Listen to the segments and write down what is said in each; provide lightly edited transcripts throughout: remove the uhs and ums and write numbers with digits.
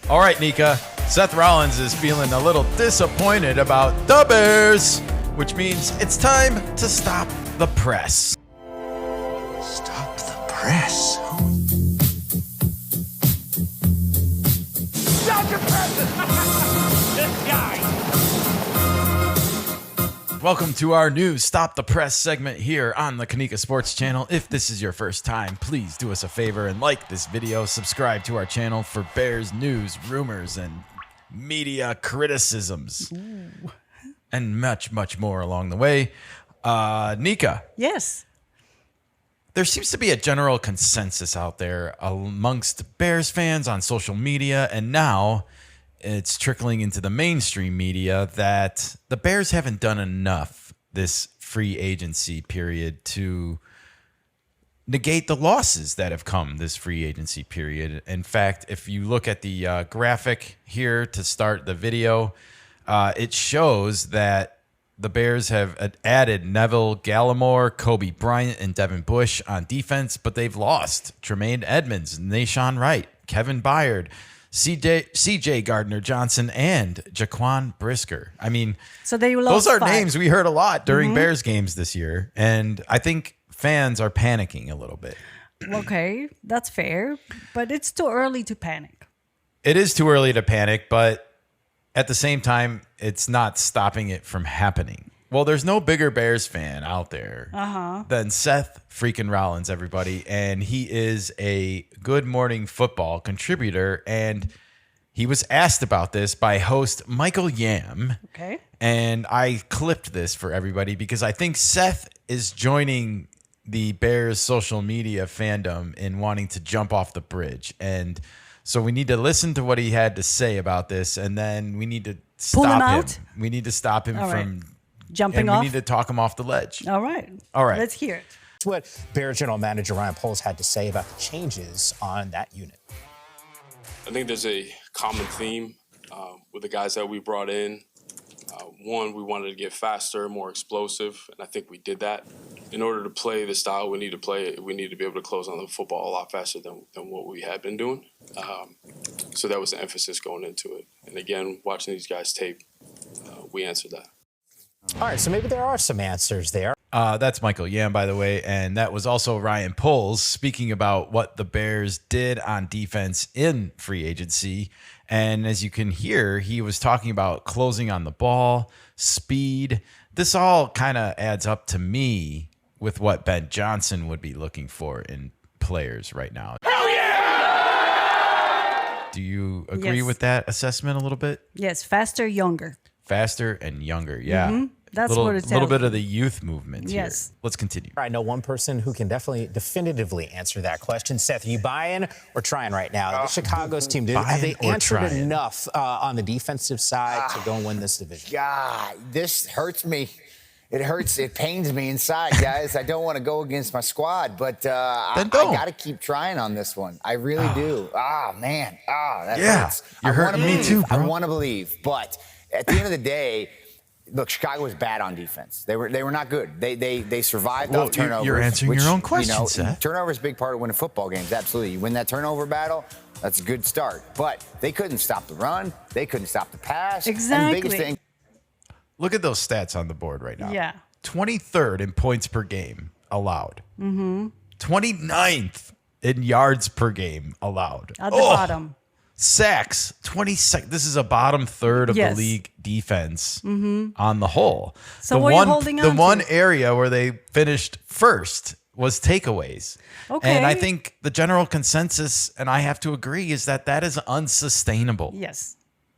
All right, KeNikka. Seth Rollins is feeling a little disappointed about the Bears, which means it's time to stop the press. Stop the press? Stop the press! This guy. Welcome to our new Stop the Press segment here on the KeNikka Sports Channel. If this is your first time, please do us a favor and like this video. Subscribe to our channel for Bears news, rumors, and media criticisms. Ooh. And much, much more along the way. KeNikka. Yes. There seems to be a general consensus out there amongst Bears fans on social media, and now it's trickling into the mainstream media that the Bears haven't done enough this free agency period to negate the losses that have come this free agency period. In fact, if you look at the graphic here to start the video, it shows that the Bears have added Neville Gallimore, Kobe Bryant, and Devin Bush on defense, but they've lost Jermaine Edmonds, Nahshon Wright, Kevin Byard, CJ Gardner-Johnson, and Jaquan Brisker. I mean, so they lost those are 5 names we heard a lot during Bears games this year, and I think fans are panicking a little bit. Okay, that's fair, but it's too early to panic. It is too early to panic, but at the same time, it's not stopping it from happening. Well, there's no bigger Bears fan out there than Seth freaking Rollins, everybody. And he is a Good Morning Football contributor. And he was asked about this by host Michael Yam. Okay. And I clipped this for everybody because I think Seth is joining the Bears social media fandom in wanting to jump off the bridge. And so we need to listen to what he had to say about this. And then we need to stop Pull him him. out? We need to stop him All from... right. Jumping and off? we need to talk him off the ledge. All right. All right. Let's hear it. That's what Bears general manager Ryan Poles had to say about the changes on that unit. I think there's a common theme with the guys that we brought in. One, we wanted to get faster, more explosive, and I think we did that. In order to play the style we need to play, we need to be able to close on the football a lot faster than what we had been doing. So that was the emphasis going into it. And again, watching these guys tape, we answered that. All right, so maybe there are some answers there. That's Michael Yam, by the way, and that was also Ryan Poles speaking about what the Bears did on defense in free agency. And as you can hear, he was talking about closing on the ball, speed. This all kind of adds up to me with what Ben Johnson would be looking for in players right now. Hell yeah! Do you agree Yes. with that assessment a little bit? Yes, faster, younger. Faster and younger, yeah. That's little, what it little tells bit me. of the youth movement Yes. here. Let's continue. I know one person who can definitively answer that question. Seth, are you buying or trying right now? The Chicago's team, have they Buying or answered trying? enough on the defensive side to go and win this division? God, this hurts me. It hurts. It pains me inside, guys. I don't want to go against my squad, but I got to keep trying on this one. I really do. Man. That hurts. You're hurting me too, bro. I want to believe, but at the end of the day, look, Chicago was bad on defense. They were not good. They survived off turnovers. You're answering your own question, Seth. Turnover is a big part of winning football games. Absolutely. You win that turnover battle, that's a good start. But they couldn't stop the run. They couldn't stop the pass. Exactly. And the biggest thing. Look at those stats on the board right now. Yeah. 23rd in points per game allowed. 29th in yards per game allowed. At the bottom. Sacks, 22nd. This is a bottom third of Yes. the league defense on the whole. So the what are one, you holding The on one to? area where they finished first was takeaways. Okay. And I think the general consensus, and I have to agree, is that is unsustainable. Yes.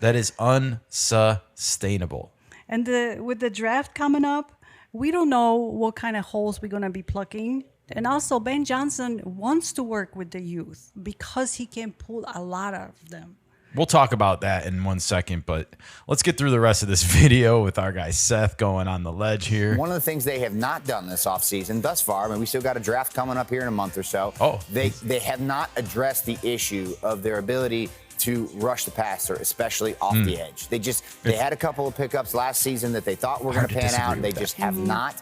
That is unsustainable. And with the draft coming up, we don't know what kind of holes we're going to be plugging. And also, Ben Johnson wants to work with the youth because he can pull a lot of them. We'll talk about that in 1 second, but let's get through the rest of this video with our guy Seth going on the ledge here. One of the things they have not done this offseason thus far, I mean, we still got a draft coming up here in a month or so. They have not addressed the issue of their ability to rush the passer, especially off the edge. They had a couple of pickups last season that they thought were going to pan out, and they just have not.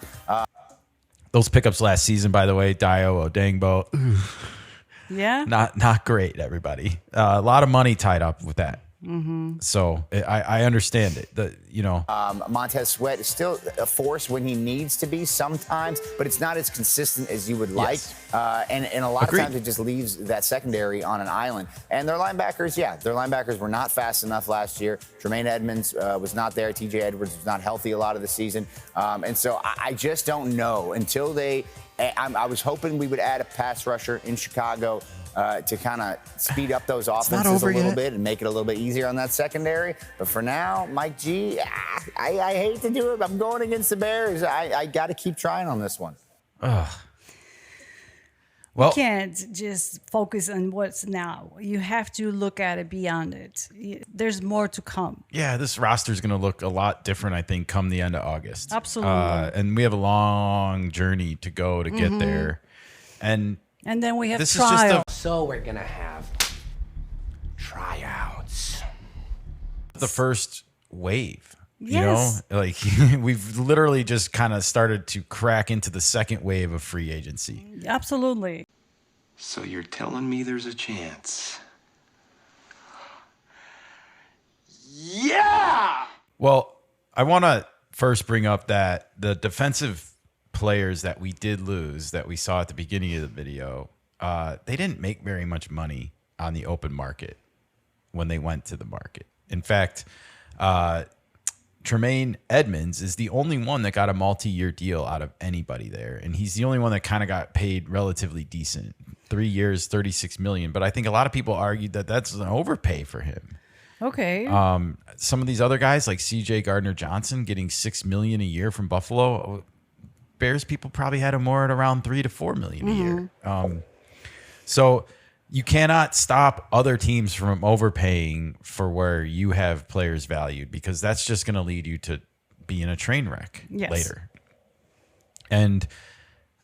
Those pickups last season, by the way, Dio Odangbo. Yeah. Not great, everybody. A lot of money tied up with that. So I understand it. Montez Sweat is still a force when he needs to be sometimes, but it's not as consistent as you would like. And a lot of times it just leaves that secondary on an island. And their linebackers were not fast enough last year. Jermaine Edmonds was not there. TJ Edwards was not healthy a lot of the season. And so I just don't know until I was hoping we would add a pass rusher in Chicago to kind of speed up those offenses a little bit and make it a little bit easier on that secondary. But for now, Mike G, I hate to do it. I'm going against the Bears. I got to keep trying on this one. Well, you can't just focus on what's now. You have to look at it beyond it. There's more to come. Yeah, this roster is going to look a lot different, I think, come the end of August. Absolutely. And we have a long journey to go to get there. And then we have this trials. So we're going to have tryouts. The first wave. Yes. You know, like we've literally just kind of started to crack into the second wave of free agency. Absolutely. So you're telling me there's a chance? Yeah! Well, I want to first bring up that the defensive players that we did lose that we saw at the beginning of the video, they didn't make very much money on the open market when they went to the market. In fact, Jermaine Edmonds is the only one that got a multi-year deal out of anybody there. And he's the only one that kind of got paid relatively decent. 3 years, $36 million. But I think a lot of people argued that that's an overpay for him. Okay. Some of these other guys like CJ Gardner-Johnson getting $6 million a year from Buffalo. Bears people probably had him more at around $3 to $4 million a year. So you cannot stop other teams from overpaying for where you have players valued, because that's just going to lead you to be in a train wreck later. And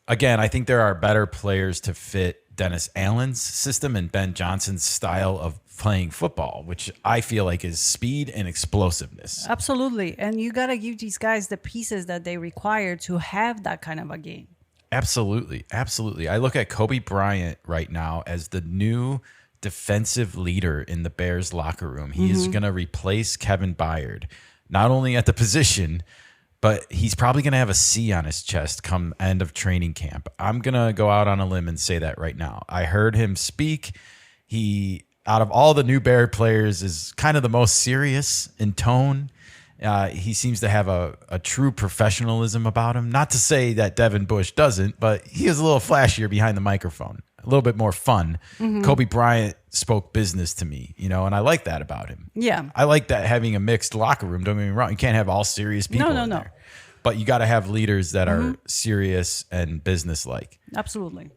again, I think there are better players to fit Dennis Allen's system and Ben Johnson's style of playing football, which I feel like is speed and explosiveness. Absolutely. And you got to give these guys the pieces that they require to have that kind of a game. Absolutely. Absolutely. I look at Kobe Bryant right now as the new defensive leader in the Bears locker room. He is going to replace Kevin Byard, not only at the position, but he's probably going to have a C on his chest come end of training camp. I'm going to go out on a limb and say that right now. I heard him speak. He, out of all the new Bear players, is kind of the most serious in tone. He seems to have a true professionalism about him. Not to say that Devin Bush doesn't, but he is a little flashier behind the microphone, a little bit more fun. Kobe Bryant spoke business to me, and I like that about him. Yeah. I like that, having a mixed locker room. Don't get me wrong. You can't have all serious people in there. But you got to have leaders that are serious and business-like. Absolutely.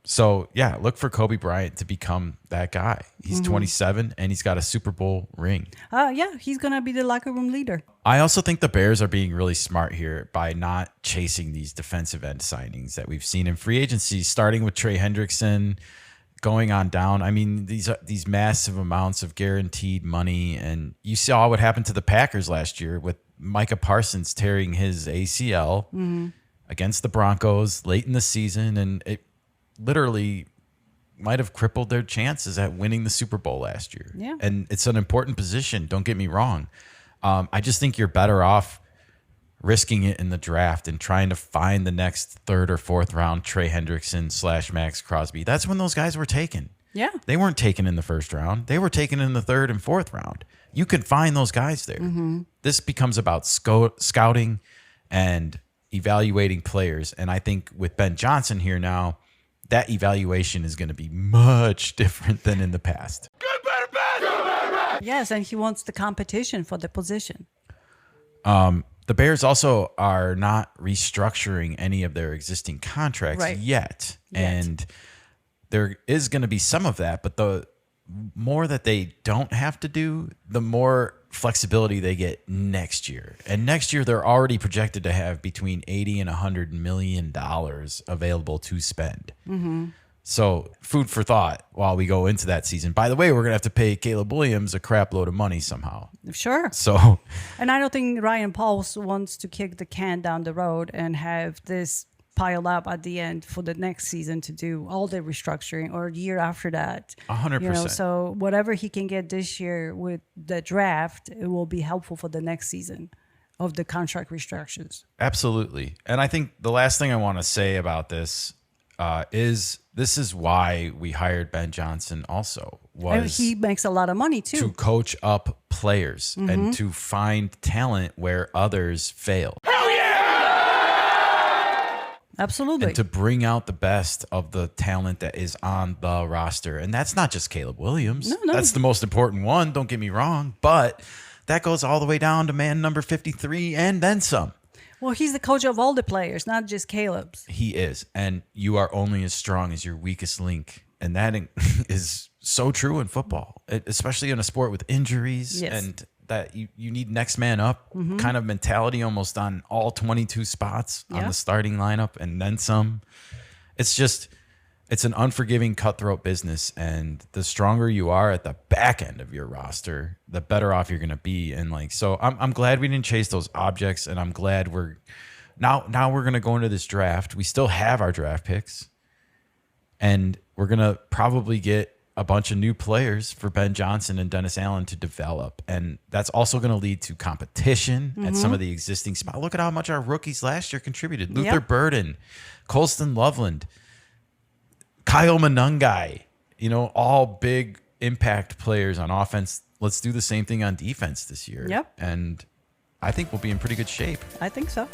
So yeah, look for Kobe Bryant to become that guy. He's 27 and he's got a Super Bowl ring. Yeah, he's going to be the locker room leader. I also think the Bears are being really smart here by not chasing these defensive end signings that we've seen in free agency, starting with Trey Hendrickson, going on down. I mean, these massive amounts of guaranteed money. And you saw what happened to the Packers last year with Micah Parsons tearing his ACL against the Broncos late in the season. And it literally might have crippled their chances at winning the Super Bowl last year. Yeah. And it's an important position. Don't get me wrong. I just think you're better off risking it in the draft and trying to find the next third or fourth round Trey Hendrickson / Max Crosby. That's when those guys were taken. Yeah. They weren't taken in the first round. They were taken in the third and fourth round. You could find those guys there. This becomes about scouting and evaluating players. And I think with Ben Johnson here now, that evaluation is going to be much different than in the past. Good, better, bad. Good, better, bad. Yes, and he wants the competition for the position. The Bears also are not restructuring any of their existing contracts yet. And there is going to be some of that, but the more that they don't have to do, the more flexibility they get next year. And next year, they're already projected to have between $80 and $100 million available to spend. So food for thought while we go into that season. By the way, we're going to have to pay Caleb Williams a crap load of money somehow. Sure. So, and I don't think Ryan Pauls wants to kick the can down the road and have this piled up at the end for the next season to do all the restructuring or year after that. 100%. So whatever he can get this year with the draft, it will be helpful for the next season of the contract restructures. Absolutely. And I think the last thing I want to say about this is this is why we hired Ben Johnson also. And he makes a lot of money too. To coach up players and to find talent where others fail. Absolutely. And to bring out the best of the talent that is on the roster. And that's not just Caleb Williams. No. That's the most important one, don't get me wrong. But that goes all the way down to man number 53 and then some. Well, he's the coach of all the players, not just Caleb's. He is. And you are only as strong as your weakest link. And that is so true in football, especially in a sport with injuries. Yes. And that you need next man up kind of mentality almost on all 22 spots on the starting lineup and then some. It's an unforgiving, cutthroat business. And the stronger you are at the back end of your roster, the better off you're going to be. And so I'm glad we didn't chase those objects. And I'm glad now we're going to go into this draft. We still have our draft picks. And we're going to probably get a bunch of new players for Ben Johnson and Dennis Allen to develop. And that's also going to lead to competition at some of the existing spots. Look at how much our rookies last year contributed. Luther Burden, Colston Loveland, Kyle Monungai, all big impact players on offense. Let's do the same thing on defense this year. Yep. And I think we'll be in pretty good shape. I think so.